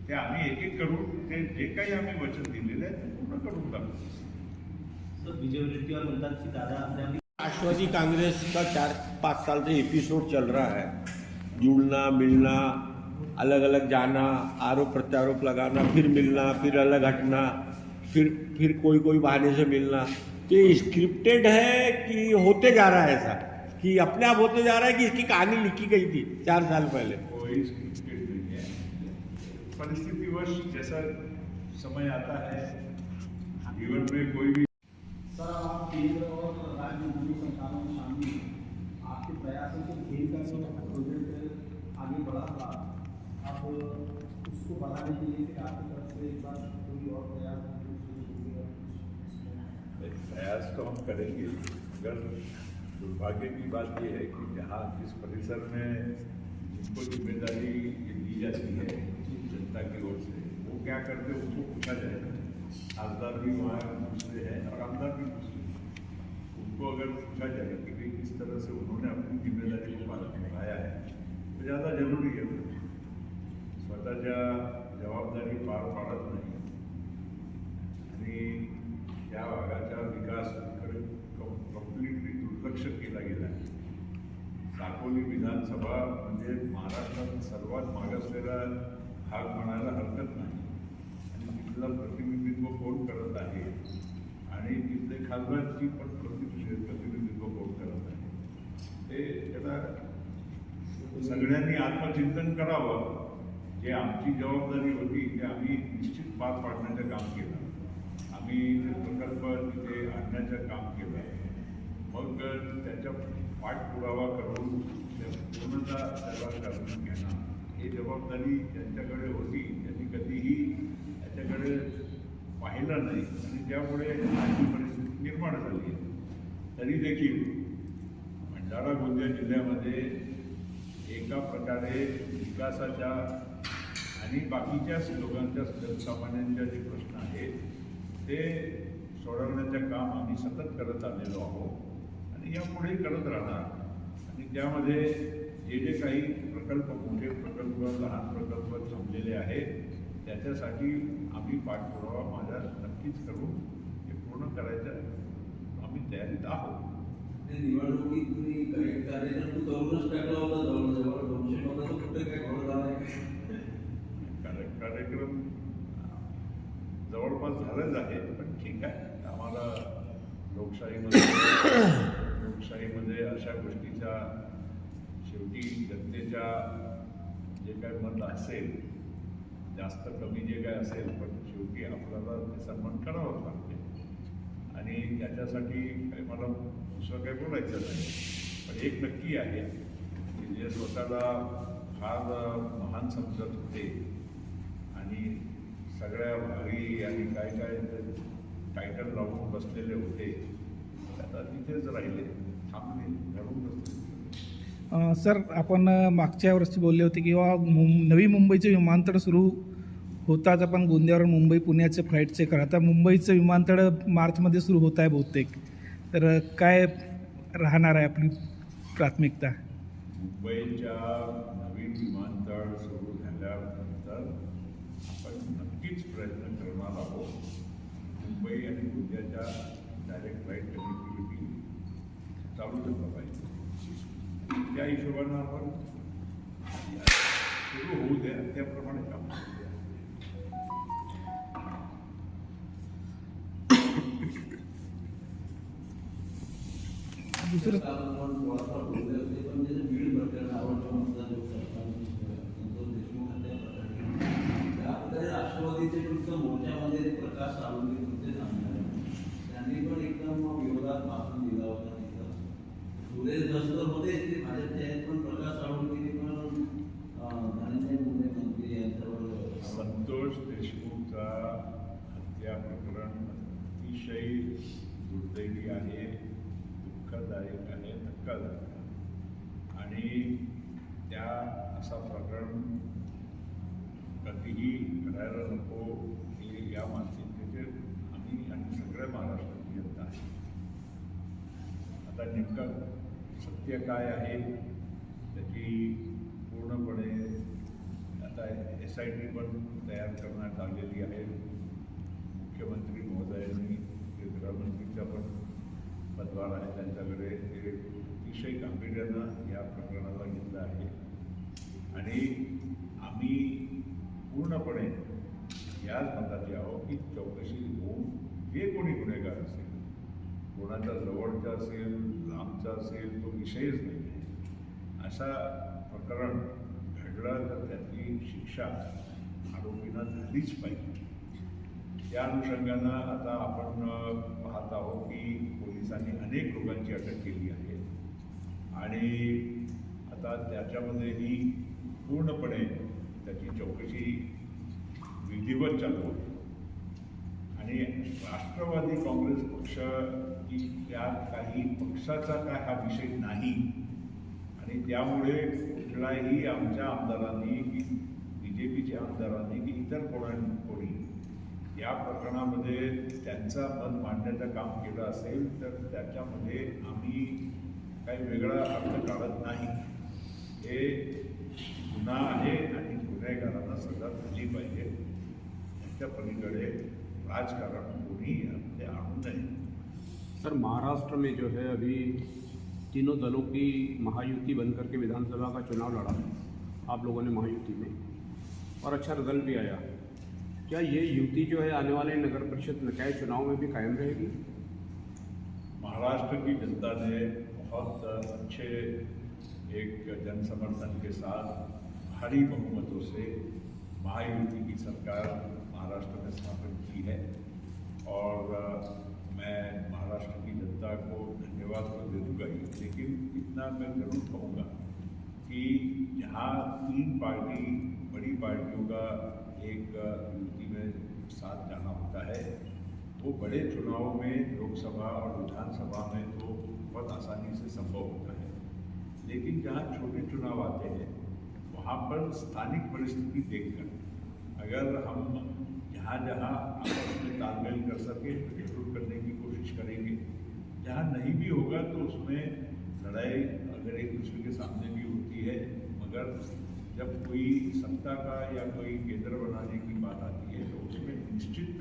ते आम्ही एक एक करून ते जे काही आम्ही वचन दिलेलं आहे ते पूर्ण करून टाकू. सर विजय वडेट्टीवार म्हणतात की दादा आपल्या राष्ट्रवादी कांग्रेस का 4-5 साल से एपिसोड चल रहा है, जुड़ना मिलना, अलग अलग जाना, आरोप प्रत्यारोप लगाना, फिर मिलना, फिर अलग हटना, फिर कोई कोई बहाने से मिलना. ये स्क्रिप्टेड है कि होते जा रहा है ऐसा, कि अपने आप होते जा रहा है कि इसकी कहानी लिखी गई थी 4 साल पहले? कोई स्क्रिप्टेड नहीं है, परिस्थितिवश जैसा समय आता है जीवन में कोई भी. सर आप केंद्र और राज्य दोनों सरकारों में शामिल आपके प्रयासों को घेर कर प्रोजेक्ट आगे बढ़ा था. आप उसको बढ़ाने के लिए आपकी तरफ से एक बार कोई और प्रयास प्रयास तो हम करेंगे, मगर दुर्भाग्य की बात यह है कि जहाँ जिस परिसर में जिनको जिम्मेदारी दी जाती है जनता की ओर से, वो क्या करते हैं उसको पूछा जाएगा. खासदार भी वहाँ दूसरे हैं और आमदार भी दूसरे हैं. उनको अगर पूछा जाए कि भाई किस तरह से उन्होंने अपनी जिम्मेदारी को निभाया है तो ज़्यादा जरूरी है. स्वतःच्या जबाबदारी पार पाडत नाही आणि त्या भागाच्या विकासाकडे कम्प्लिटली दुर्लक्ष केला गेला आहे. साकोली विधानसभा म्हणजे महाराष्ट्रात सर्वात मागासलेला भाग म्हणायला हरकत नाही आणि तिथलं प्रतिनिधित्व कोण करत आहे आणि तिथले खासदारची पण प्रतिनिधित्व कोण करत आहे ते त्याला सगळ्यांनी आत्मचिंतन करावं. जे आमची जबाबदारी होती ते आम्ही निश्चित पार पाडण्याचं काम केलं. आम्ही प्रकल्प तिथे आणण्याचं काम केलं. मग त्याचा पाठपुरावा करून पूर्णतः त्याला करून घेणं ही जबाबदारी ज्यांच्याकडे होती त्यांनी कधीही त्याच्याकडे पाहिलं नाही आणि त्यामुळे अशी परिस्थिती निर्माण झाली आहे. तरी देखील भंडारा गोंदिया जिल्ह्यामध्ये एका प्रकारे विकासाच्या आणि बाकीच्या लोकांच्या सर्वसामान्यांच्या जे प्रश्न आहेत ते सोडवण्याचं काम आम्ही सतत करत आलेलो आहोत आणि यापुढे करत राहणार. आणि त्यामध्ये जे जे काही प्रकल्प, मोठे प्रकल्प, लहान प्रकल्प थांबलेले आहेत त्याच्यासाठी आम्ही पाठपुरावा माझ्या नक्कीच करून ते पूर्ण करायचं आम्ही तयारीत आहोत. निवडणुकीत तुम्ही कार्यक्रम करूनच टाकला होता जवळजवळ 200 पदाचं कुठे काय घोळ झाला आहे? कार्यक्रम जवळपास झालंच आहे, पण ठीक आहे. आम्हाला लोकशाहीमध्ये अशा गोष्टीचा शेवटी जनतेच्या जे काय मत असेल, जास्त कमी जे काय असेल, पण शेवटी आपल्याला ते सन्मान करावंच लागते आणि त्याच्यासाठी काही मला दुसरं काही बोलायचं नाही. पण एक नक्की आहे की जे स्वतःला फार महान समजत होते आणि सगळ्या भारी आणि काय काय टायटल लावून बसलेले होते, आता तिथेच राहिले, थांबले, धरून बसले. सर आपण मागच्या वर्षी बोलले होते की नवी मुंबईचे विमानतळ सुरू होताच आपण गोंदियावरून मुंबई पुण्याचे फ्लाईटचे करा. आता मुंबईचं विमानतळ मार्चमध्ये सुरू होत आहे बहुतेक, तर काय राहणार आहे आपली प्राथमिकता? मुंबईच्या नवीन विमानतळ सुरू झाल्यानंतर आपण नक्कीच प्रयत्न करणार आहोत. मुंबई आणि गोंदियाच्या डायरेक्ट फ्लाईट कनेक्टिव्हिटी चालू झालं पाहिजे. त्या हिशोबानं आपण सुरू होऊ द्या, त्याप्रमाणे काम करूया. दुसरं राष्ट्रवादीचे मोर्चामध्ये प्रकाश सावंत होते जाणणार, त्यांनी पण एकदम विरोधात भाषण दिला होता. तिथं सुरेश दसकर होते ते भाजपचे आहेत, पण प्रकाश सावंतने पण धनंजय मुंडे मंत्री यांच्यावर संतोष देशमुखचा हत्या प्रकरण अतिशय दुर्दैवी आहे, दुःखदायक आहे, धक्कादायक आहे आणि त्या असा प्रकरण कधीही घडायला नको हे या मानसिकतेचे आम्ही आणि सगळ्या महाराष्ट्राची जनता आहे. आता नेमकं सत्य काय आहे त्याची पूर्णपणे आता SIT पण तयार करण्यात आलेली आहे. मुख्यमंत्री महोदयांनी जे गृहमंत्रीचा पण पदभार आहे त्यांच्याकडे ते अतिशय गांभीर्यानं या प्रकरणाला घेतलं आहे आणि आम्ही पूर्णपणे याच मताचे आहोत की चौकशी होऊन जे कोणी गुन्हेगार असेल, कोणाचा जवळचा असेल, लांबचा असेल, तो विषयच नाही आहे. असा प्रकरण घडलं तर त्याची शिक्षा आरोपींना झालीच पाहिजे. त्या अनुषंगानं आता आपण पाहत आहोत की पोलिसांनी अनेक लोकांची अटक केली आहे आणि आता त्याच्यामध्येही पूर्णपणे त्याची चौकशी विधिवत चालू आहे आणि राष्ट्रवादी काँग्रेस पक्ष की त्यात काही पक्षाचा काय हा विषय नाही आणि त्यामुळे कुठलाही आमच्या आमदारांनी की BJPच्या आमदारांनी की इतर कोणी या प्रकरणामध्ये त्यांचा मत मांडण्याचं काम केलं असेल तर त्याच्यामध्ये आम्ही काही वेगळा अर्थ काढत नाही. हे गुन्हा आहे आणि गुन्हेगारांना सजा झाली पाहिजे. त्याच्या पलीकडे राजकारण कोणी यामध्ये आणू नये. सर, महाराष्ट्र में जो है अभी तीनों दलों की महायुति बनकर के विधानसभा का चुनाव लड़ा आप लोगों ने महायुति में, और अच्छा रिजल्ट भी आया. क्या ये युति जो है आने वाले नगर परिषद निकाय चुनाव में भी कायम रहेगी? महाराष्ट्र की जनता ने बहुत अच्छे एक जनसमर्थन के साथ भारी बहुमतों से महायुति की सरकार महाराष्ट्र में स्थापित की है और मैं महाराष्ट्र की जनता को धन्यवाद तो दे दूँगा ही, लेकिन इतना मैं जरूर कहूँगा कि यहाँ 3 बड़ी पार्टियों का एक युति में साथ जाना होता है, वो बड़े चुनाव में लोकसभा और विधानसभा में तो बहुत आसानी से संभव होता है, लेकिन जहाँ छोटे चुनाव आते हैं वहाँ पर स्थानिक परिस्थिति देखकर अगर हम जहाँ आपस में तालमेल कर सके तो जरूर करने की कोशिश करेंगे. जहाँ नहीं भी होगा तो उसमें लड़ाई अगर एक दूसरे के सामने भी होती है, मगर जब कोई सत्ता का या कोई केंद्र बनाने की बात आती है तो उसमें निश्चित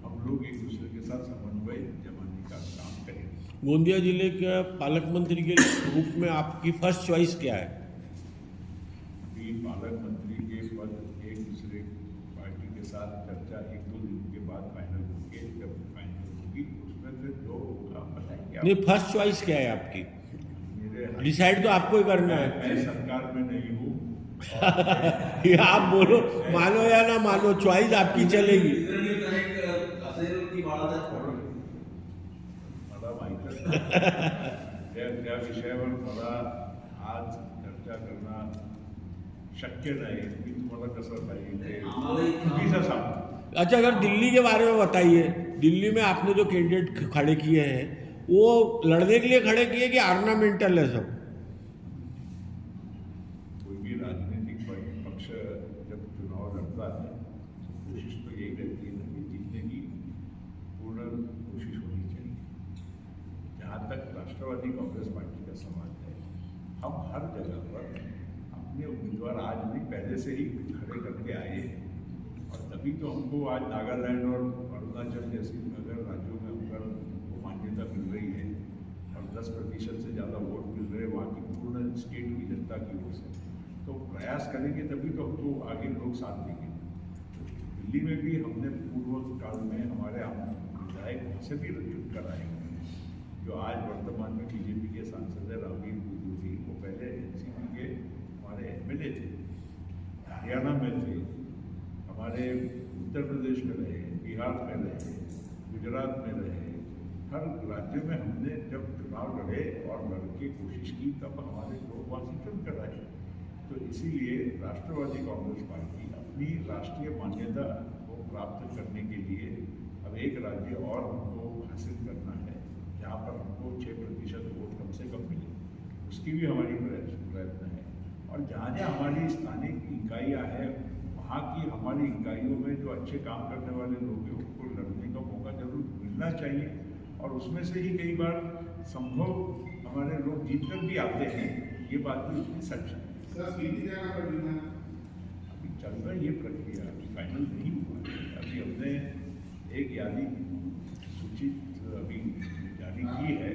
हम लोग एक दूसरे के साथ समन्वय जमाने का काम करेंगे. गोंदिया जिले के पालक मंत्री के रूप में आपकी फर्स्ट चॉइस क्या है? अभी पालक मंत्री के पद एक दूसरे पार्टी के साथ चर्चा 1-2 दिन के बाद फाइनल होगी. जब फाइनल होगी उसमें फिर जो होगा बताएंगे. नहीं, फर्स्ट चॉइस क्या है आपकी? मेरे डिसाइड तो आपको ही करना है. मैं सरकार में नहीं हूँ. ये आप बोलो, मानो या ना मानो, चॉइस आपकी चलेगी. असेल की बाळाचा छोड मला माहीतच नाही. त्या विषयावर मला आज चर्चा करणं शक्य नाही. मी तुम्हाला कसं पाहिजे चुकीचं सांगतो. अच्छा, अगर दिल्ली के बारे में बताइए. दिल्ली में आपने जो कैंडिडेट खड़े किए हैं वो लड़ने के लिए खड़े किए कि ऑर्नामेंटल है सब? कोई भी राजनीतिक पक्ष जब चुनाव लड़ता है तो कोशिश तो यही रहती है ना कि जीतने की पूर्ण कोशिश होनी चाहिए. जहाँ तक राष्ट्रवादी कांग्रेस पार्टी का सवाल है, हम हर जगह पर अपने उम्मीदवार आज भी पहले से ही खड़े करके आए हैं और तभी तो हमको आज नागालैंड और अरुणाचल जैसी अगर राज्यों में अगर वो मान्यता मिल रही है और 10% से ज़्यादा वोट मिल रहे हैं वहाँ की पूर्ण स्टेट की जनता की ओर से, तो प्रयास करेंगे तभी तो हमको आगे लोग साथ देंगे. दिल्ली में भी हमने पूर्व काल में हमारे विधायक वहाँ से भी चुन कर आए हैं. जो आज वर्तमान में BJP के सांसद है रामवीर बुद्धू, वो पहले NCP के हमारे MLA थे, हरियाणा में थे, हमारे उत्तर प्रदेश में रहे, बिहार में रहे, गुजरात में रहे. हर राज्य में हमने जब चुनाव लड़े और लड़के कोशिश की तब हमारे लोग वहाँ से चुन कर आए. तो इसीलिए राष्ट्रवादी कांग्रेस पार्टी अपनी राष्ट्रीय मान्यता को प्राप्त करने के लिए अब एक राज्य और हमको हासिल करना है जहाँ पर हमको 6% वोट कम से कम मिले. उसकी भी हमारी प्रयत्न है. और जहाँ जहाँ हमारी स्थानिक इकाइयाँ हैं वहाँ की हमारी इकाइयों में जो अच्छे काम करने वाले लोग हैं उनको लड़ने का मौका जरूर मिलना चाहिए. और उसमें से ही कई बार संभव हमारे लोग जीतकर भी आते हैं. ये बात भी उसकी सच है. अभी चल रहा है ये जारी सूची अभी जारी की है,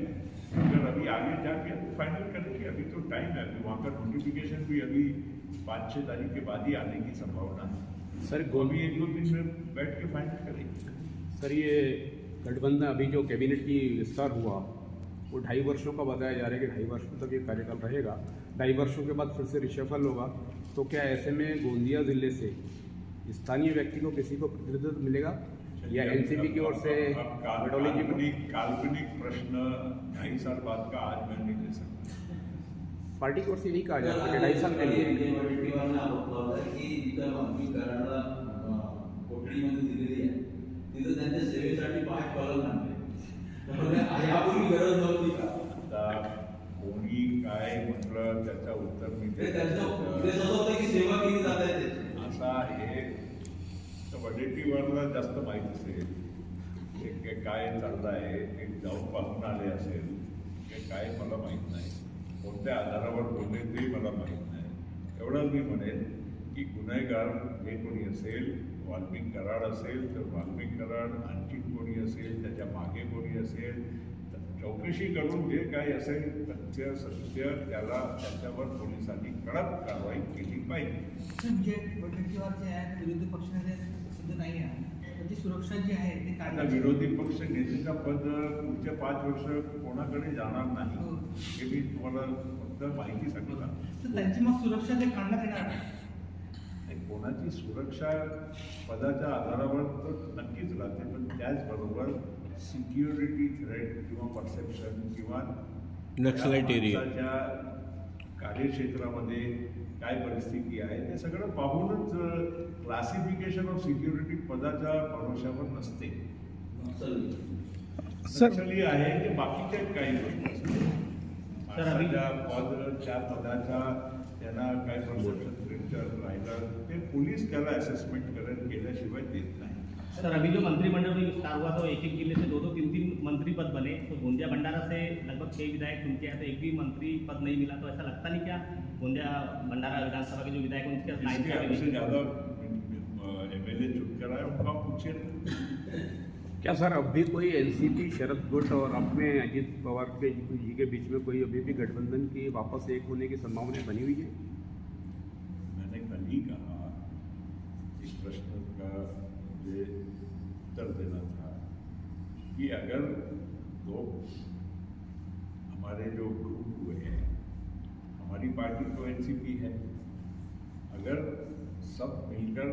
अगर अभी आगे जाके फाइनल करेंगे। अभी तो टाइम है, अभी वहाँ का नोटिफिकेशन भी अभी 5-6 तारीख के बाद ही आने की संभावना है। सर वो भी 1-2 दिन में बैठ के फाइनल करेंगे। सर ये गठबंधन अभी जो कैबिनेट की विस्तार हुआ वो 2.5 वर्षों का बताया जा रहा है कि 2.5 वर्षों तक ये कार्यकाल रहेगा, 2.5 वर्षों के बाद फिर से रिशफल होगा। तो क्या ऐसे में गोंदिया जिले से स्थानीय व्यक्ति को किसी को प्रतिनिधित्व मिलेगा या एनसीपी की ओर से बडौली जी को? काल्पनिक प्रश्न 2.5 साल बाद का आज मैं नहीं दे सकता। पार्टी की ओर से यही कहा जा रहा है कि 2.5 साल के लिए वडेट्टीवारने आरोप लावला की जिथं आम्ही कराडला कोठडीमध्ये दिलेली आहे तिथं त्यांच्या सेवेसाठी 5 कॉलम आणले, त्यामुळे यापूर्वी गरज नव्हती का? आता कोणी काय म्हटलं त्याचं उत्तर मी ते त्यांचा उद्देश असा होता की सेवा केली जात आहे त्याची. असा आहे तर वडेट्टीवारला जास्त माहीत असेल ते काय चाललं आहे, ते जाऊन पाहून आले असेल ते काय मला माहीत नाही, कोणत्या आधारावर बोलले ते मला माहीत नाही. एवढंच मी म्हणेन की गुन्हेगार हे कोणी असेल, वाल्मिक कराड असेल तर वाल्मिक कराड, आणखी कोणी असेल त्याच्या मागे कोणी असेल, चौकशी करून जे काही असेल तथ्य सत्य त्याच्यावर पोलिसांनी कडक कारवाई केली पाहिजे. म्हणजे वडेट्टीवार जे आहेत विरोधी पक्षनेते सध्या नाही आहे, त्याची सुरक्षा जी आहे ते आता काय विरोधी पक्ष नेतेचं पद पुढच्या 5 वर्ष कोणाकडे जाणार नाही हे मी तुम्हाला फक्त माहिती सांगतो. तर त्यांची मग सुरक्षा ते काढण्यात येणार नाही. कोणाची सुरक्षा पदाच्या आधारावर तर नक्कीच राहते, पण त्याचबरोबर सिक्युरिटी थ्रेट किंवा परसेप्शन किंवा नक्सलाइट एरिया कार्यक्षेत्रामध्ये काय परिस्थिती आहे ते सगळं पाहूनच क्लासिफिकेशन ऑफ सिक्युरिटी पदाच्या भरोशावर नसते. सर नक्सली आहे ते बाकीच्या काही गोष्टी असतात. त्या पदाच्या त्यांना काय परसेप्शन राहिलं ते पोलीस त्याला असेसमेंट केल्याशिवाय देत नाही. सर अभी जो मंत्रिमंडल में विस्तार हुआ तो एक जिले से 2-2, 3-3 मंत्री पद बने, तो गोंदिया भंडारा से लगभग 6 विधायक चुनके हैं, तो एक भी मंत्री पद नहीं मिला, तो ऐसा लगता नहीं क्या गोंदिया भंडारा विधानसभा के जो विधायक हैं उनके इसके हमसे ज़्यादा MLA चुनकर आए उनका पूछे. क्या सर अब भी कोई एनसीपी, शरद गुट और अपने अजीत पवार के जी के बीच में कोई अभी भी गठबंधन की वापस एक होने की संभावना बनी हुई है? मैंने कल ही कहा, इस प्रश्न का मुझे उत्तर देना था कि अगर लोग हमारे जो ग्रुप हुए हैं, हमारी पार्टी तो एनसीपी है, अगर सब मिलकर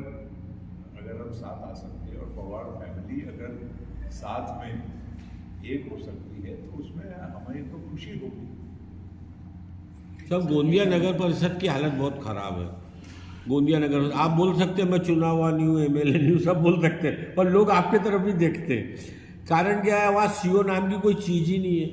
अगर हम साथ आ सकते हैं और पवार फैमिली अगर साथ में एक हो सकती है तो उसमें हमें तो खुशी होगी. सब गोंदिया नगर परिषद की हालत बहुत ख़राब है. गोंदिया नगर आप बोल सकते हैं मैं चुना हुआ नहीं हूँ, MLA नहीं हूँ, सब बोल सकते हैं, पर लोग आपके तरफ भी देखते हैं. कारण क्या है, वहाँ CO नाम की कोई चीज़ ही नहीं है.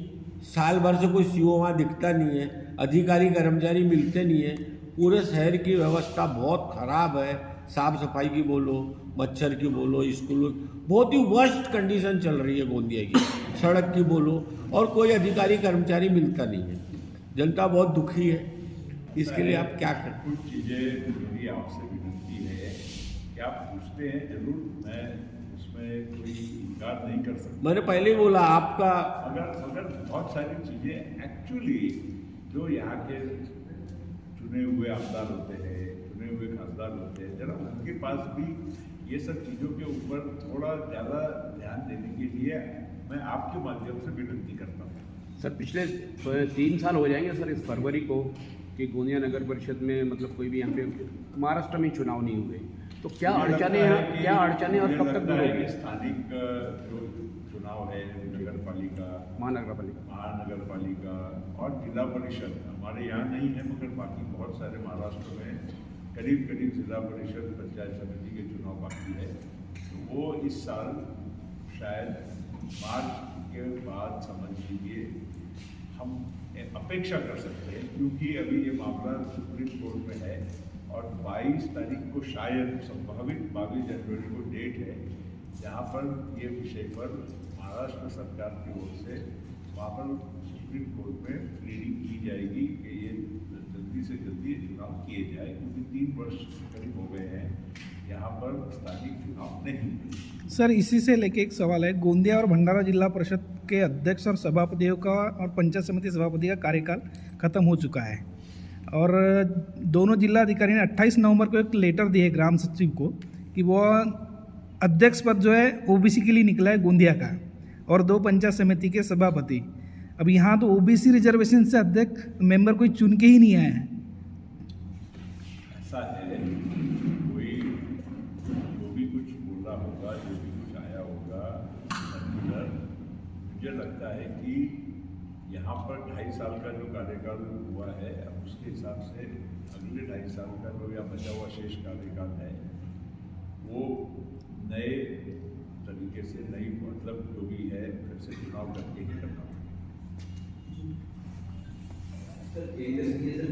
साल भर से कोई CO वहाँ दिखता नहीं है, अधिकारी कर्मचारी मिलते नहीं है. पूरे शहर की व्यवस्था बहुत ख़राब है. साफ सफाई की बोलो, मच्छर की बोलो, स्कूलों बहुत ही वर्स्ट कंडीशन चल रही है गोंदिया की. सड़क की बोलो, और कोई अधिकारी कर्मचारी मिलता नहीं है. जनता बहुत दुखी है. इसके लिए आप क्या करें? कुछ चीज़ें मेरी आपसे विनती है कि आप पूछते हैं जरूर, मैं उसमें कोई इनकार नहीं कर सकता. मैंने पहले ही बोला आपका मगर बहुत सारी चीज़ें एक्चुअली जो यहाँ के चुने हुए आमदार होते हैं, चुने हुए खासदार होते हैं, जरा उनके पास भी ये सब चीज़ों के ऊपर थोड़ा ज़्यादा ध्यान देने के लिए मैं आपके माध्यम से विनती करता हूँ. सर पिछले 3 साल हो जाएंगे सर इस फरवरी को कि गोंदिया नगर परिषद में मतलब कोई भी यहाँ पे महाराष्ट्र में चुनाव नहीं हुए, तो क्या अड़चने और कब तक दूर होगी? स्थानिक जो चुनाव है नगर पालिका, महानगर पालिका और जिला परिषद हमारे यहाँ नहीं है, मगर बाकी बहुत सारे महाराष्ट्र में करीब जिला परिषद पंचायत समिति के चुनाव बाकी है. तो वो इस साल शायद मार्च के बाद समझ लीजिए हम अपेक्षा कर सकते हैं, क्योंकि अभी ये मामला सुप्रीम कोर्ट में है और 22 तारीख को शायद संभावित 22 जनवरी को डेट है जहाँ पर ये विषय पर महाराष्ट्र सरकार की ओर से वहाँ पर सुप्रीम कोर्ट में प्लीडिंग की जाएगी कि ये जल्दी से जल्दी चुनाव किए जाए, क्योंकि 3 वर्ष करीब हो गए हैं यहाँ पर पर स्थानिक चुनाव नहीं। सर इसी से लेके एक सवाल है, गोंदिया और भंडारा जिला परिषद के अध्यक्ष और सभापतियों का और पंचायत समिति सभापति का कार्यकाल खत्म हो चुका है और दोनों जिला अधिकारी ने 28 नवंबर को एक लेटर दिए ग्राम सचिव को कि वो अध्यक्ष पद जो है ओबीसी के लिए निकला है गोंदिया का और 2 पंचायत समिति के सभापति। अब यहाँ तो ओबीसी रिजर्वेशन से अध्यक्ष मेंबर कोई चुन के ही नहीं आया है। ऐसा है, कोई जो भी कुछ बोला होगा, जो भी कुछ आया होगा अंदर, मुझे लगता है कि यहाँ पर 2.5 साल का जो कार्यकाल हुआ है, अब उसके हिसाब से अगले 2.5 साल का जो या बचा हुआ शेष कार्यकाल है वो नए तरीके से नई मतलब जो भी है फिर से चुनाव करके ही करना होगा। सर एक तरीके से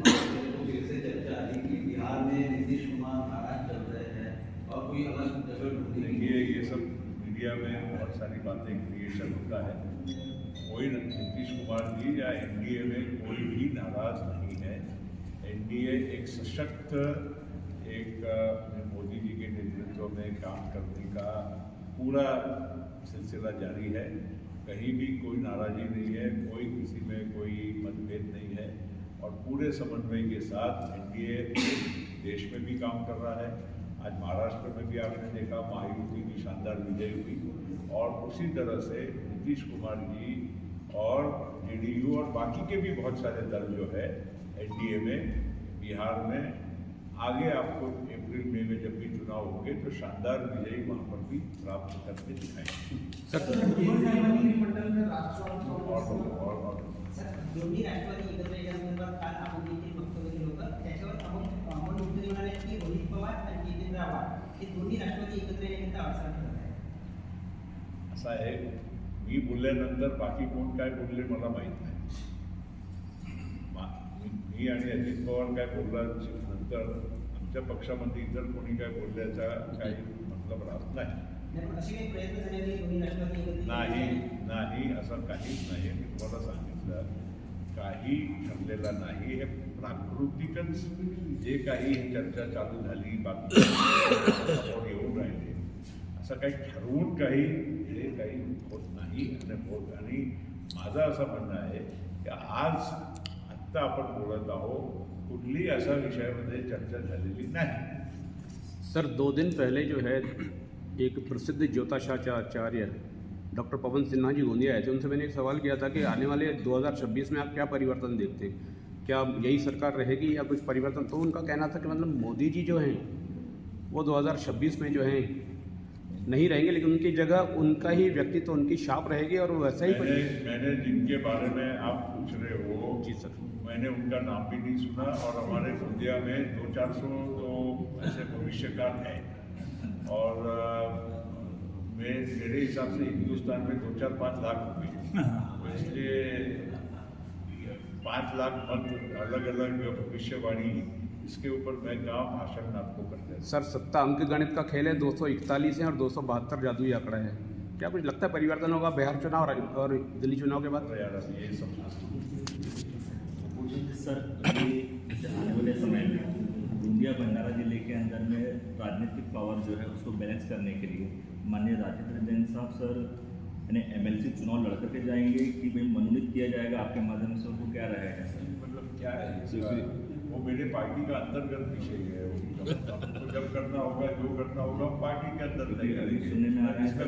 फिर से चर्चा आ रही कि बिहार में नीतीश कुमार नाराज चल रहे हैं और कोई अलग जगह ढूंढने की। देखिए ये सब मीडिया में बहुत सारी बातें क्रिएशन होता है। कोई नीतीश कुमार जी या एनडीए में कोई भी नाराज नहीं है। एनडीए एक सशक्त एक मोदी जी के नेतृत्व में काम करने का पूरा सिलसिला जारी है। कहीं भी कोई नाराज़गी नहीं है, कोई किसी में कोई मतभेद नहीं है और पूरे समन्वय के साथ एनडीए देश में भी काम कर रहा है। आज महाराष्ट्र में भी आपने देखा महायुति की शानदार विजय हुई और उसी तरह से नीतीश कुमार जी और जेडीयू और बाकी के भी बहुत सारे दल जो है एनडीए में बिहार में आगे आपको अप्रैल मई में जब भी चुनाव होंगे तो शानदार विजयी वहाँ पर भी प्राप्त करके दिखाएंगे। मंडल में राष्ट्रवादी और दोन्ही राष्ट्रवादी एकत्र येण्यासंदर्भात काल आपण देखील वक्तव्य केलं होतं। त्याच्यावर अमोल मुद्गल म्हणाले की रोहित पवार आणि जितेंद्र आव्हाड हे दोन्ही राष्ट्रवादी एकत्र येण्याकरता अडचण ठरत आहे। असा आहे, मी बोलल्यानंतर बाकी कोण काय बोलले मला माहीत नाही। मी आणि अजित पवार काय बोलला नंतर आमच्या पक्षामध्ये इतर कोणी काय बोलल्याचा काही मतलब राहत नाही। असे काही प्रयत्न झालेले दोन्ही राष्ट्रवादी एकत्र नाही असं काहीच नाही। मी तुम्हाला सांगितलं काही ठरलेला नाही। हे प्राकृतिकच जे काही चर्चा चालू झाली बाकी समोर येऊन राहिले असं काही ठरवून काही हे काही होत नाही आणि माझं असं म्हणणं आहे की आज आत्ता आपण बोलत आहोत कुठली अशा विषयामध्ये चर्चा झालेली नाही। सर 2 दिन पहले जो है एक प्रसिद्ध ज्योतिषाचार्य डॉक्टर पवन सिन्हा जी गोंदिया आए थे। उनसे मैंने एक सवाल किया था कि आने वाले 2026 में आप क्या परिवर्तन देखते हैं, क्या यही सरकार रहेगी या कुछ परिवर्तन। तो उनका कहना था कि मतलब मोदी जी जो हैं वो 2026 में जो हैं नहीं रहेंगे, लेकिन उनकी जगह उनका ही व्यक्तित्व उनकी छाप रहेगी और वैसा ही मैंने जिनके बारे में आप पूछ रहे हो जी सर, मैंने उनका नाम भी नहीं सुना और हमारे गोंदिया में 200-400 तो ऐसे भविष्यकार हैं और मेरे हिसाब से हिंदुस्तान में 2-4-5 लाख होंगे, तो इसलिए 5 लाख मत अलग अलग भविष्यवाणी इसके ऊपर मैं क्या भाषण आपको करते हैं। सर 7 अंक गणित का खेल है, 241 है और 272 जादुई आंकड़ा है। क्या कुछ लगता है परिवर्तन होगा बिहार चुनाव और दिल्ली चुनाव के बाद? यार ये सब सर ये आने वाले समय में गोंदिया भंडारा जिले के अंदर में राजनीतिक पावर जो है उसको बैलेंस करने के लिए माननीय राजेंद्र जैन साहब सर यानी एमएलसी चुनाव लड़ करके जाएंगे कि भाई मनोनीत किया जाएगा आपके माध्यम से, उनको क्या रहेगा सर? मतलब क्या है वो मेरे पार्टी का अंतर्गत विषय है। तो जब करना होगा जो करना होगा पार्टी के अंदर तय करेंगे। सुनने में आ रहा है इसका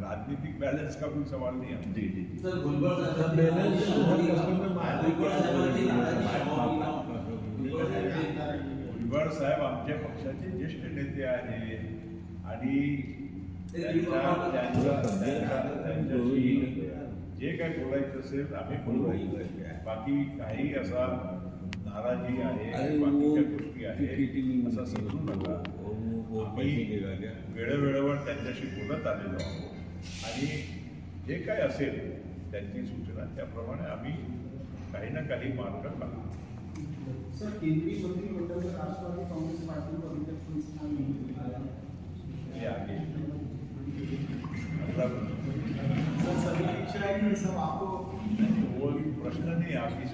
राजनीतिक बैलेंस का कोई सवाल नहीं है। जी जी सर गुलबर्ग भुजबळ साहेब आमच्या पक्षाचे ज्येष्ठ नेते आहेत आणि त्यांच्याशी जे काही बोलायचं असेल आम्ही बोलू। बाकी काही असा नाराजी आहे बाकीच्या गोष्टी आहेत असं समजू नका। आम्ही वेळोवेळेवर त्यांच्याशी बोलत आलेलो आहोत आणि जे काय असेल त्यांची सूचना त्याप्रमाणे आम्ही काही ना काही मार्ग काढू। सर केंद्रीय मंत्रिमंडल में राष्ट्रवादी कांग्रेस पार्टी को अभी तक कोई स्थान नहीं मिला है। ये आगे मतलब सर सभी इच्छा है कि सब आपको वो प्रश्न नहीं आप इस